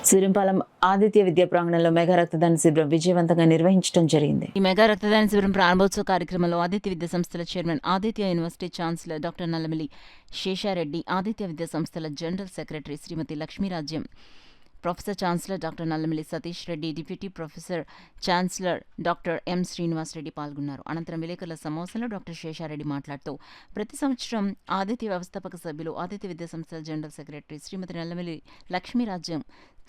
సూర్యంపాలెం ఆదిత్య విద్యా ప్రాంగణంలో మెగా రక్తదాన శిబిరం విజయవంతంగా నిర్వహించడం జరిగింది. ఈ మెగా రక్తదాన శిబిరం ప్రారంభోత్సవ కార్యక్రమంలో ఆదిత్య విద్యా సంస్థల chairman, Aditya university chancellor doctor Nallamilli Seshareddy, Aditya విద్యా సంస్థల general secretary Shrimati Lakshmirajyam, professor chancellor doctor Nallamilli Satish Reddy, deputy professor chancellor doctor M Srinivas Reddy పాల్గొన్నారు. అనంతరం విలేకరుల సమావేశంలో డాక్టర్ శేషారెడ్డి మాట్లాడుతూ, ప్రతి సంవత్సరం ఆదిత్య వ్యవస్థాపక సభ్యులు, ఆదిత్య విద్యా సంస్థల జనరల్ సెక్రటరీ శ్రీమతి నల్లమిల్లి లక్ష్మీరాజ్యం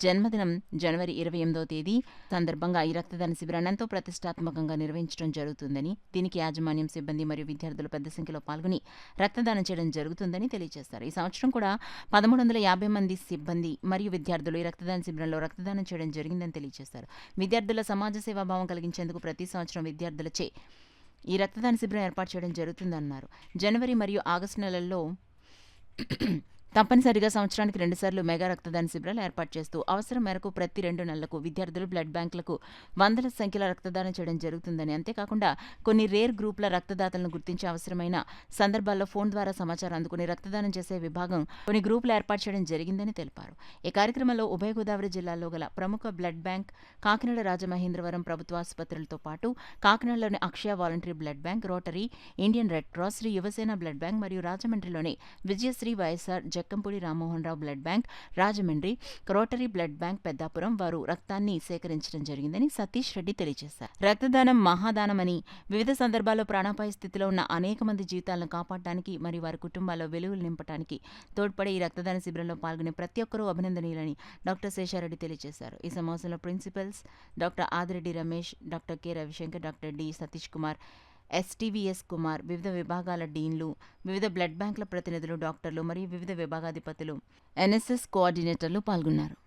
జన్మదినం జనవరి 28వ తేదీ సందర్భంగా ఈ రక్తదాన శిబిరాన్ని ఎంతో ప్రతిష్టాత్మకంగా నిర్వహించడం జరుగుతుందని, దీనికి యాజమాన్యం, సిబ్బంది మరియు విద్యార్థులు పెద్ద సంఖ్యలో పాల్గొని రక్తదానం చేయడం జరుగుతుందని తెలియజేశారు. ఈ సంవత్సరం కూడా 1350 మంది సిబ్బంది మరియు విద్యార్థులు ఈ రక్తదాన శిబిరంలో రక్తదానం చేయడం జరిగిందని తెలియజేశారు. విద్యార్థుల సమాజ సేవాభావం కలిగించేందుకు ప్రతి సంవత్సరం విద్యార్థులచే ఈ రక్తదాన శిబిరం ఏర్పాటు చేయడం జరుగుతుందన్నారు. జనవరి మరియు ఆగస్టు నెలల్లో తప్పనిసరిగా సంవత్సరానికి 2 సార్లు మెగా రక్తదాన శిబిరాలు ఏర్పాటు చేస్తూ అవసరం మేరకు ప్రతి 2 నెలలకు విద్యార్థులు బ్లడ్ బ్యాంకులకు వందల సంఖ్యలో రక్తదానం చేయడం జరుగుతుందని, అంతేకాకుండా కొన్ని రేర్ గ్రూపుల రక్తదాతలను గుర్తించి అవసరమైన సందర్భాల్లో ఫోన్ ద్వారా సమాచారం అందుకుని రక్తదానం చేసే విభాగం కొన్ని గ్రూపులు ఏర్పాటు చేయడం జరిగిందని తెలిపారు. ఈ కార్యక్రమంలో ఉభయ గోదావరి జిల్లాల్లో గల ప్రముఖ బ్లడ్ బ్యాంక్, కాకినాడ రాజమహేంద్రవరం ప్రభుత్వ ఆసుపత్రులతో పాటు కాకినాడలోని Akshaya voluntary blood bank, rotary, Indian red cross, Shri Yuvasena blood bank మరియు రాజమండ్రిలోని Vijayasri YSR Jakkampudi Rammohan Rao blood bank, Rajahmundry rotary blood bank Peddapuram వారు రక్తాన్ని సేకరించడం జరిగిందని సతీష్ రెడ్డి తెలియజేశారు. రక్తదానం మహాదానమని, వివిధ సందర్భాల్లో ప్రాణాపాయ స్థితిలో ఉన్న అనేక మంది జీవితాలను కాపాడటానికి మరియు వారి కుటుంబాల్లో వెలుగులు నింపడానికి తోడ్పడే ఈ రక్తదాన శిబిరంలో పాల్గొనే ప్రతి ఒక్కరూ అభినందనీయులని డాక్టర్ శేషారెడ్డి తెలియజేశారు. ఈ సమావేశంలో principals doctor Adireddy Ramesh, doctor K Ravishankar, doctor D Satish Kumar, STVS Kumar, వివిధ విభాగాల డీన్లు, వివిధ బ్లడ్ బ్యాంకుల ప్రతినిధులు, డాక్టర్లు మరియు వివిధ విభాగాధిపతులు, ఎన్ఎస్ఎస్ కోఆర్డినేటర్లు పాల్గొన్నారు.